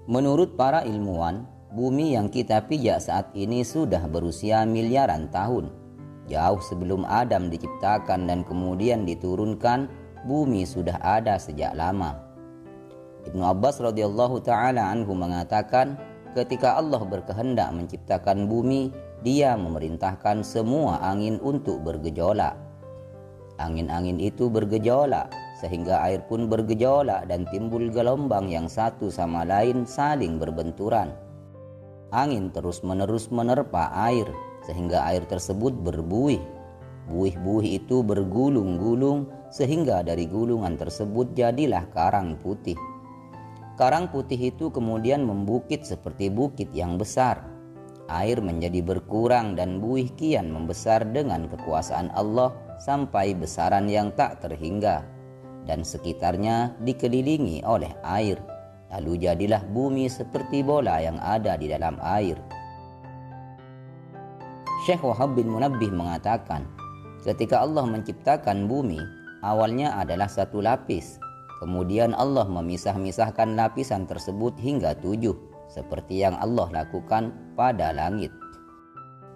Menurut para ilmuwan, bumi yang kita pijak saat ini sudah berusia miliaran tahun. Jauh sebelum Adam diciptakan dan kemudian diturunkan, bumi sudah ada sejak lama. Ibnu Abbas radhiyallahu taala anhu mengatakan, ketika Allah berkehendak menciptakan bumi, Dia memerintahkan semua angin untuk bergejolak. Angin-angin itu bergejolak sehingga air pun bergejolak dan timbul gelombang yang satu sama lain saling berbenturan. Angin terus-menerus menerpa air sehingga air tersebut berbuih. Buih-buih itu bergulung-gulung sehingga dari gulungan tersebut jadilah karang putih. Karang putih itu kemudian membukit seperti bukit yang besar. Air menjadi berkurang dan buih kian membesar dengan kekuasaan Allah sampai besaran yang tak terhingga, dan sekitarnya dikelilingi oleh air. Lalu jadilah bumi seperti bola yang ada di dalam air. Syekh Wahab bin Munabbih mengatakan, ketika Allah menciptakan bumi, awalnya adalah satu lapis. Kemudian Allah memisah-misahkan lapisan tersebut hingga 7, seperti yang Allah lakukan pada langit.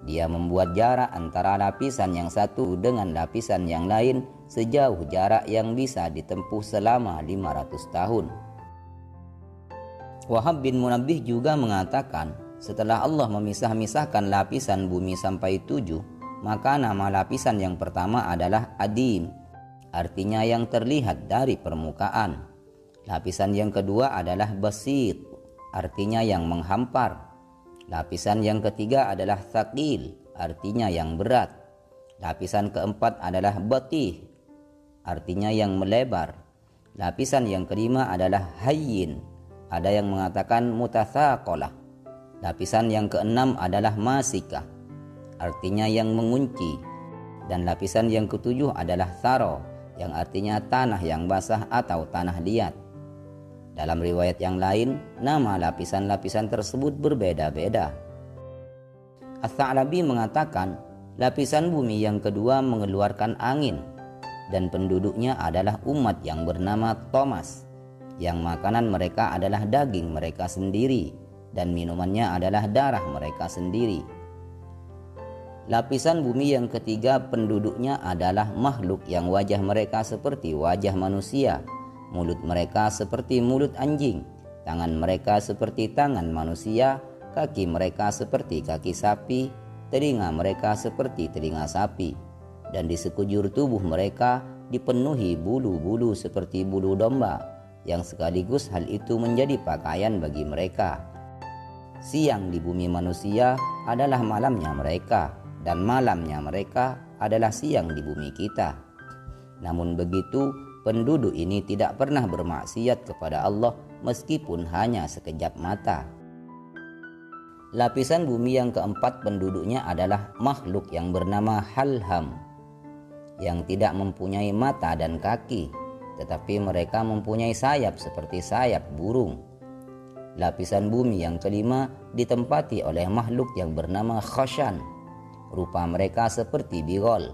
Dia membuat jarak antara lapisan yang satu dengan lapisan yang lain sejauh jarak yang bisa ditempuh selama 500 tahun. Wahab bin Munabbih juga mengatakan, setelah Allah memisah-misahkan lapisan bumi sampai 7, maka nama lapisan yang pertama adalah Adim, artinya yang terlihat dari permukaan. Lapisan yang kedua adalah Basit, artinya yang menghampar. Lapisan yang ketiga adalah Thaqil, artinya yang berat. Lapisan keempat adalah Batih, artinya yang melebar. Lapisan yang kelima adalah Hayyin, ada yang mengatakan Mutathaqalah. Lapisan yang keenam adalah Masikah, artinya yang mengunci. Dan lapisan yang ketujuh adalah Tharo, yang artinya tanah yang basah atau tanah liat. Dalam riwayat yang lain, nama lapisan-lapisan tersebut berbeda-beda. Ats-Tsa'labi mengatakan, lapisan bumi yang kedua mengeluarkan angin, dan penduduknya adalah umat yang bernama Thomas, yang makanan mereka adalah daging mereka sendiri, dan minumannya adalah darah mereka sendiri. Lapisan bumi yang ketiga penduduknya adalah makhluk yang wajah mereka seperti wajah manusia, mulut mereka seperti mulut anjing, tangan mereka seperti tangan manusia, kaki mereka seperti kaki sapi, telinga mereka seperti telinga sapi, dan di sekujur tubuh mereka dipenuhi bulu-bulu seperti bulu domba, yang sekaligus hal itu menjadi pakaian bagi mereka. Siang di bumi manusia adalah malamnya mereka, dan malamnya mereka adalah siang di bumi kita. Namun begitu, penduduk ini tidak pernah bermaksiat kepada Allah meskipun hanya sekejap mata. Lapisan bumi yang keempat penduduknya adalah makhluk yang bernama Halham, yang tidak mempunyai mata dan kaki, tetapi mereka mempunyai sayap seperti sayap burung. Lapisan bumi yang kelima ditempati oleh makhluk yang bernama Khashan. Rupa mereka seperti bigol.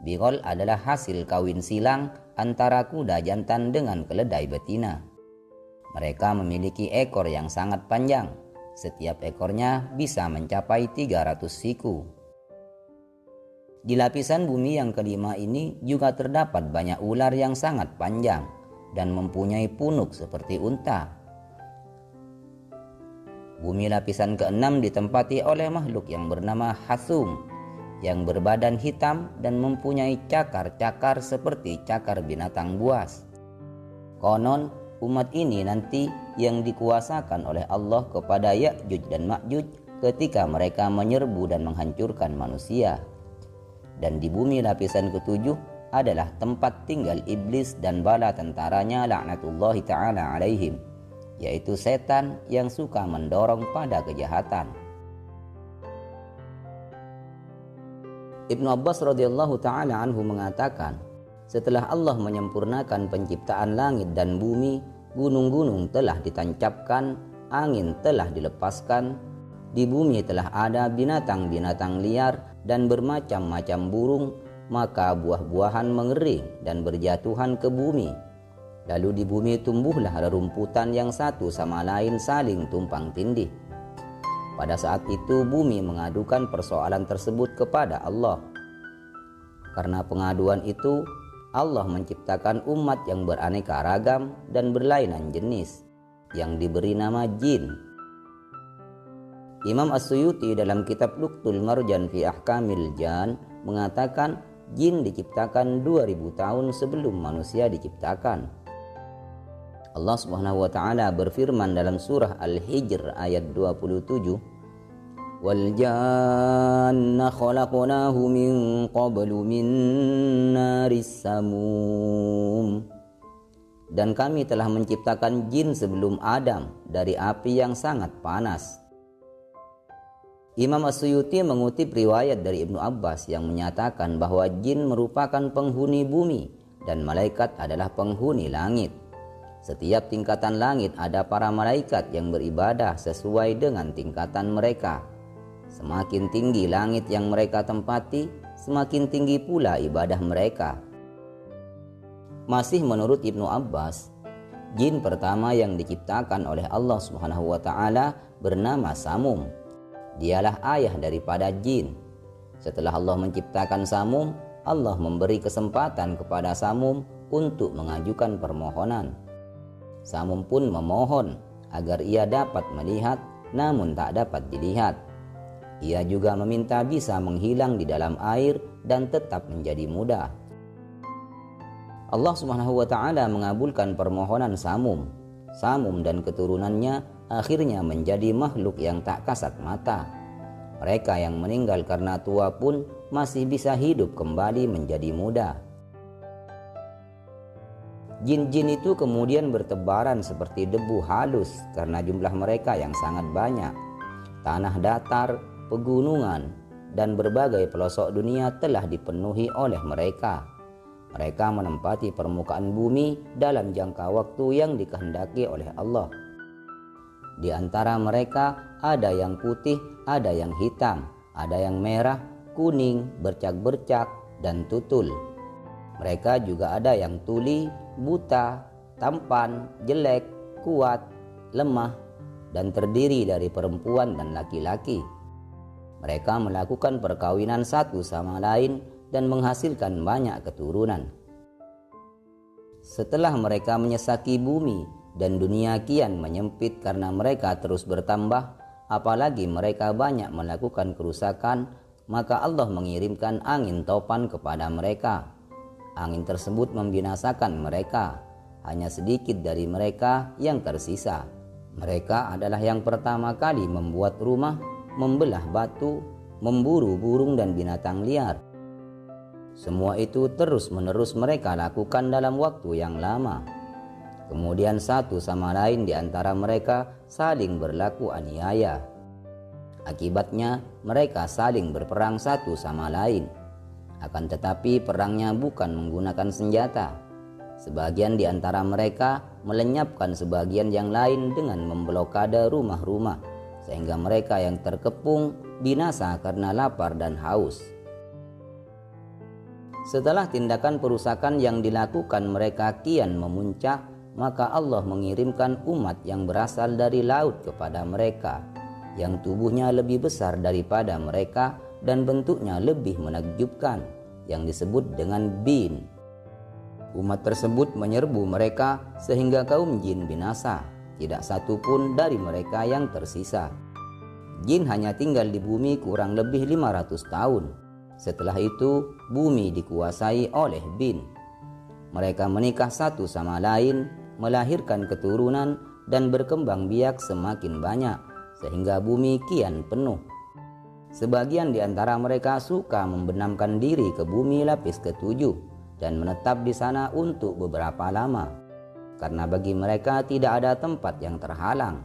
Bigol adalah hasil kawin silang antara kuda jantan dengan keledai betina. Mereka memiliki ekor yang sangat panjang. Setiap ekornya bisa mencapai 300 siku. Di lapisan bumi yang kelima ini juga terdapat banyak ular yang sangat panjang dan mempunyai punuk seperti unta. Bumi lapisan keenam ditempati oleh makhluk yang bernama Hasum, yang berbadan hitam dan mempunyai cakar-cakar seperti cakar binatang buas. Konon umat ini nanti yang dikuasakan oleh Allah kepada Ya'juj dan Ma'juj ketika mereka menyerbu dan menghancurkan manusia. Dan di bumi lapisan ketujuh adalah tempat tinggal iblis dan bala tentaranya laknatullahi ta'ala alaihim, yaitu setan yang suka mendorong pada kejahatan. Ibnu Abbas radhiyallahu ta'ala anhu mengatakan, setelah Allah menyempurnakan penciptaan langit dan bumi, gunung-gunung telah ditancapkan, angin telah dilepaskan, di bumi telah ada binatang-binatang liar dan bermacam-macam burung, maka buah-buahan mengering dan berjatuhan ke bumi. Lalu di bumi tumbuhlah rerumputan yang satu sama lain saling tumpang tindih. Pada saat itu bumi mengadukan persoalan tersebut kepada Allah. Karena pengaduan itu, Allah menciptakan umat yang beraneka ragam dan berlainan jenis, yang diberi nama jin. Imam As-Suyuti dalam kitab Luqtul Marjan fi Ahkamil Jan mengatakan jin diciptakan 2000 tahun sebelum manusia diciptakan. Allah Subhanahu wa taala berfirman dalam surah Al-Hijr ayat 27, "Wal janna khalaqnahu min qablu min naris samum." Dan kami telah menciptakan jin sebelum Adam dari api yang sangat panas. Imam As-Suyuti mengutip riwayat dari Ibnu Abbas yang menyatakan bahwa jin merupakan penghuni bumi dan malaikat adalah penghuni langit. Setiap tingkatan langit ada para malaikat yang beribadah sesuai dengan tingkatan mereka. Semakin tinggi langit yang mereka tempati, semakin tinggi pula ibadah mereka. Masih menurut Ibnu Abbas, jin pertama yang diciptakan oleh Allah Subhanahu wa taala bernama Samum. Dialah ayah daripada jin. Setelah Allah menciptakan Samum, Allah memberi kesempatan kepada Samum untuk mengajukan permohonan. Samum pun memohon agar ia dapat melihat, namun tak dapat dilihat. Ia juga meminta bisa menghilang di dalam air dan tetap menjadi muda. Allah Subhanahu wa taala mengabulkan permohonan Samum. Samum dan keturunannya akhirnya menjadi makhluk yang tak kasat mata. Mereka yang meninggal karena tua pun masih bisa hidup kembali menjadi muda. Jin-jin itu kemudian bertebaran seperti debu halus karena jumlah mereka yang sangat banyak. Tanah datar, pegunungan, dan berbagai pelosok dunia telah dipenuhi oleh mereka. Mereka menempati permukaan bumi dalam jangka waktu yang dikehendaki oleh Allah. Di antara mereka ada yang putih, ada yang hitam, ada yang merah, kuning, bercak-bercak, dan tutul. Mereka juga ada yang tuli, buta, tampan, jelek, kuat, lemah, dan terdiri dari perempuan dan laki-laki. Mereka melakukan perkawinan satu sama lain dan menghasilkan banyak keturunan. Setelah mereka menyesaki bumi dan dunia kian menyempit karena mereka terus bertambah, apalagi mereka banyak melakukan kerusakan, maka Allah mengirimkan angin topan kepada mereka. Angin tersebut membinasakan mereka. Hanya sedikit dari mereka yang tersisa. Mereka adalah yang pertama kali membuat rumah, membelah batu, memburu burung dan binatang liar. Semua itu terus-menerus mereka lakukan dalam waktu yang lama. Kemudian satu sama lain di antara mereka saling berlaku aniaya. Akibatnya mereka saling berperang satu sama lain. Akan tetapi perangnya bukan menggunakan senjata. Sebagian di antara mereka melenyapkan sebagian yang lain dengan memblokade rumah-rumah, sehingga mereka yang terkepung binasa karena lapar dan haus. Setelah tindakan perusakan yang dilakukan mereka kian memuncak, maka Allah mengirimkan umat yang berasal dari laut kepada mereka, yang tubuhnya lebih besar daripada mereka dan bentuknya lebih menakjubkan, yang disebut dengan bin. Umat tersebut menyerbu mereka sehingga kaum jin binasa. Tidak satu pun dari mereka yang tersisa. Jin hanya tinggal di bumi kurang lebih 500 tahun. Setelah itu bumi dikuasai oleh bin. Mereka menikah satu sama lain, melahirkan keturunan dan berkembang biak semakin banyak, sehingga bumi kian penuh. Sebagian di antara mereka suka membenamkan diri ke bumi lapis ketujuh dan menetap di sana untuk beberapa lama, karena bagi mereka tidak ada tempat yang terhalang.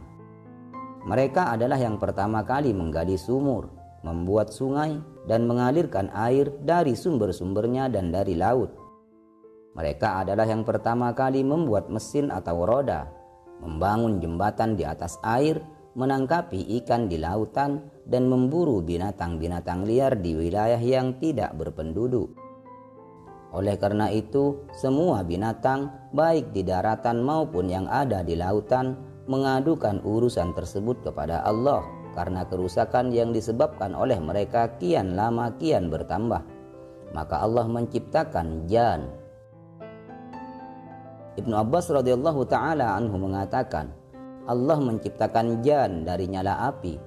Mereka adalah yang pertama kali menggali sumur, membuat sungai, dan mengalirkan air dari sumber-sumbernya dan dari laut. Mereka adalah yang pertama kali membuat mesin atau roda, membangun jembatan di atas air, menangkapi ikan di lautan, dan memburu binatang-binatang liar di wilayah yang tidak berpenduduk. Oleh karena itu, semua binatang, baik di daratan maupun yang ada di lautan, mengadukan urusan tersebut kepada Allah karena kerusakan yang disebabkan oleh mereka kian lama kian bertambah. Maka Allah menciptakan jan. Ibnu Abbas radhiyallahu taala anhu mengatakan, Allah menciptakan jan dari nyala api.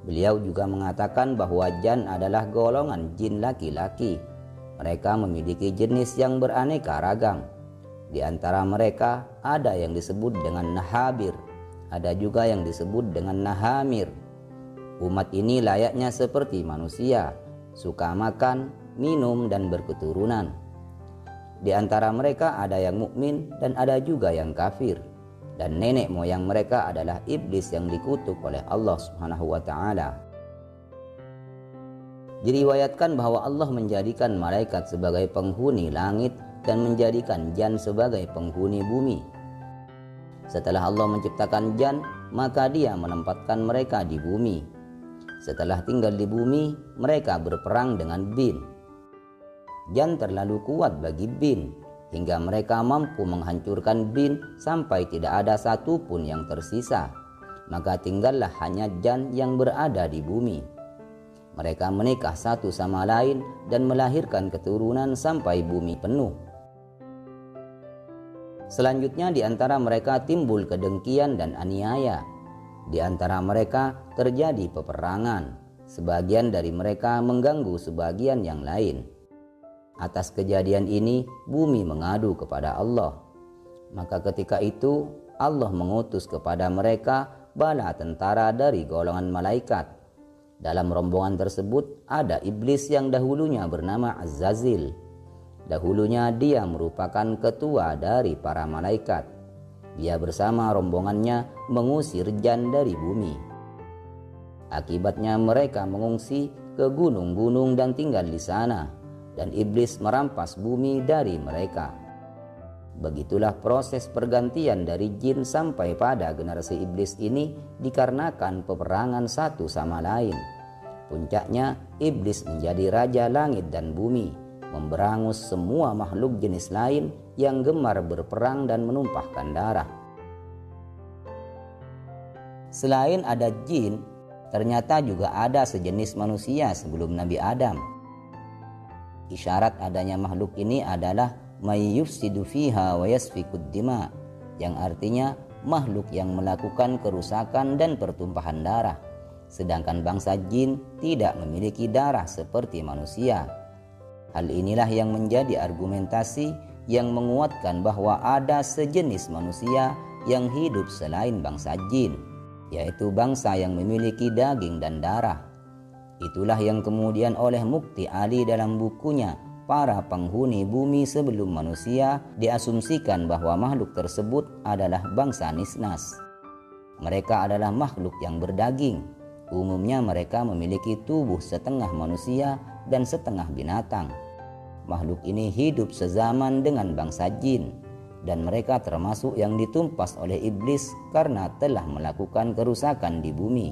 Beliau juga mengatakan bahwa jan adalah golongan jin laki-laki. Mereka memiliki jenis yang beraneka ragam. Di antara mereka ada yang disebut dengan nahabir, ada juga yang disebut dengan nahamir. Umat ini layaknya seperti manusia, suka makan, minum, dan berketurunan. Di antara mereka ada yang mukmin dan ada juga yang kafir. Dan nenek moyang mereka adalah iblis yang dikutuk oleh Allah Subhanahu wa taala. Diriwayatkan bahwa Allah menjadikan malaikat sebagai penghuni langit dan menjadikan jan sebagai penghuni bumi. Setelah Allah menciptakan jan, maka Dia menempatkan mereka di bumi. Setelah tinggal di bumi, mereka berperang dengan bin. Jan terlalu kuat bagi bin, hingga mereka mampu menghancurkan bin sampai tidak ada satupun yang tersisa. Maka tinggallah hanya jan yang berada di bumi. Mereka menikah satu sama lain dan melahirkan keturunan sampai bumi penuh. Selanjutnya di antara mereka timbul kedengkian dan aniaya. Di antara mereka terjadi peperangan. Sebagian dari mereka mengganggu sebagian yang lain. Atas kejadian ini bumi mengadu kepada Allah. Maka ketika itu Allah mengutus kepada mereka bala tentara dari golongan malaikat. Dalam rombongan tersebut ada iblis yang dahulunya bernama Azzazil. Dahulunya dia merupakan ketua dari para malaikat. Dia bersama rombongannya mengusir jan dari bumi. Akibatnya mereka mengungsi ke gunung-gunung dan tinggal di sana, dan iblis merampas bumi dari mereka. Begitulah proses pergantian dari jin sampai pada generasi iblis ini dikarenakan peperangan satu sama lain. Puncaknya iblis menjadi raja langit dan bumi, memberangus semua makhluk jenis lain yang gemar berperang dan menumpahkan darah. Selain ada jin, ternyata juga ada sejenis manusia sebelum Nabi Adam. Isyarat adanya makhluk ini adalah may yufsidu fiha wa yasfikud dima, yang artinya makhluk yang melakukan kerusakan dan pertumpahan darah. Sedangkan bangsa jin tidak memiliki darah seperti manusia. Hal inilah yang menjadi argumentasi yang menguatkan bahwa ada sejenis manusia yang hidup selain bangsa jin, yaitu bangsa yang memiliki daging dan darah. Itulah yang kemudian oleh Mukti Ali dalam bukunya Para Penghuni Bumi Sebelum Manusia diasumsikan bahwa makhluk tersebut adalah bangsa Nisnas. Mereka adalah makhluk yang berdaging. Umumnya mereka memiliki tubuh setengah manusia dan setengah binatang. Makhluk ini hidup sezaman dengan bangsa jin, dan mereka termasuk yang ditumpas oleh iblis karena telah melakukan kerusakan di bumi.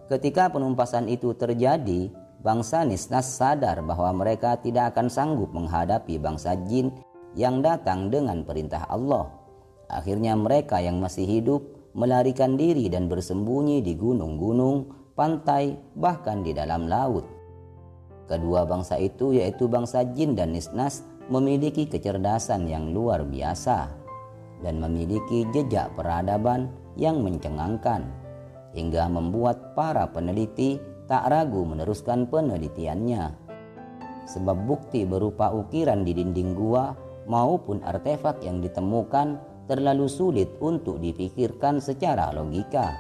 Ketika penumpasan itu terjadi, bangsa Nisnas sadar bahwa mereka tidak akan sanggup menghadapi bangsa jin yang datang dengan perintah Allah. Akhirnya mereka yang masih hidup melarikan diri dan bersembunyi di gunung-gunung, pantai, bahkan di dalam laut. Kedua bangsa itu, yaitu bangsa jin dan Nisnas, memiliki kecerdasan yang luar biasa dan memiliki jejak peradaban yang mencengangkan, hingga membuat para peneliti tak ragu meneruskan penelitiannya. Sebab bukti berupa ukiran di dinding gua maupun artefak yang ditemukan terlalu sulit untuk dipikirkan secara logika.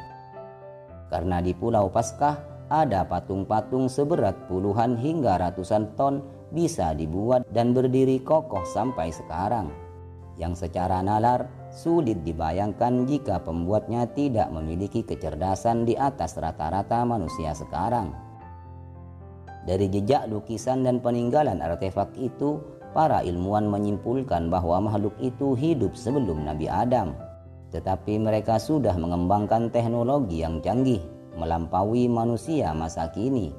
Karena di Pulau Paskah ada patung-patung seberat puluhan hingga ratusan ton bisa dibuat dan berdiri kokoh sampai sekarang, yang secara nalar sulit dibayangkan jika pembuatnya tidak memiliki kecerdasan di atas rata-rata manusia sekarang. Dari jejak lukisan dan peninggalan artefak itu, para ilmuwan menyimpulkan bahwa makhluk itu hidup sebelum Nabi Adam, tetapi mereka sudah mengembangkan teknologi yang canggih melampaui manusia masa kini.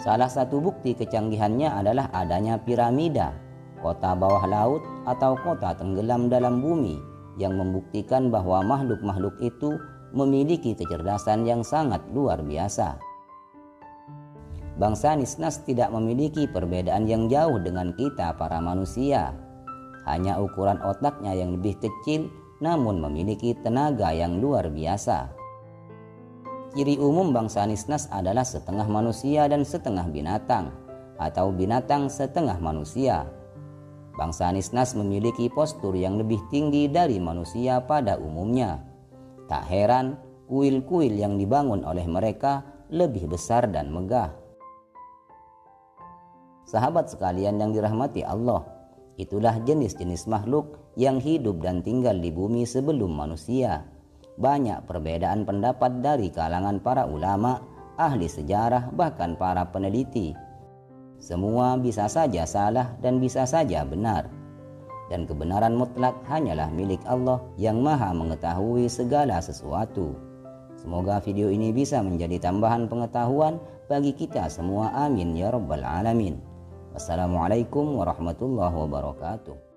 Salah satu bukti kecanggihannya adalah adanya piramida, kota bawah laut atau kota tenggelam dalam bumi, yang membuktikan bahwa makhluk-makhluk itu memiliki kecerdasan yang sangat luar biasa. Bangsa Nisnas tidak memiliki perbedaan yang jauh dengan kita para manusia. Hanya ukuran otaknya yang lebih kecil namun memiliki tenaga yang luar biasa. Ciri umum bangsa Nisnas adalah setengah manusia dan setengah binatang, atau binatang setengah manusia. Bangsa Nisnas memiliki postur yang lebih tinggi dari manusia pada umumnya. Tak heran kuil-kuil yang dibangun oleh mereka lebih besar dan megah. Sahabat sekalian yang dirahmati Allah, itulah jenis-jenis makhluk yang hidup dan tinggal di bumi sebelum manusia. Banyak perbedaan pendapat dari kalangan para ulama, ahli sejarah, bahkan para peneliti. Semua bisa saja salah dan bisa saja benar. Dan kebenaran mutlak hanyalah milik Allah yang Maha mengetahui segala sesuatu. Semoga video ini bisa menjadi tambahan pengetahuan bagi kita semua. Amin ya rabbal alamin. Wassalamualaikum warahmatullahi wabarakatuh.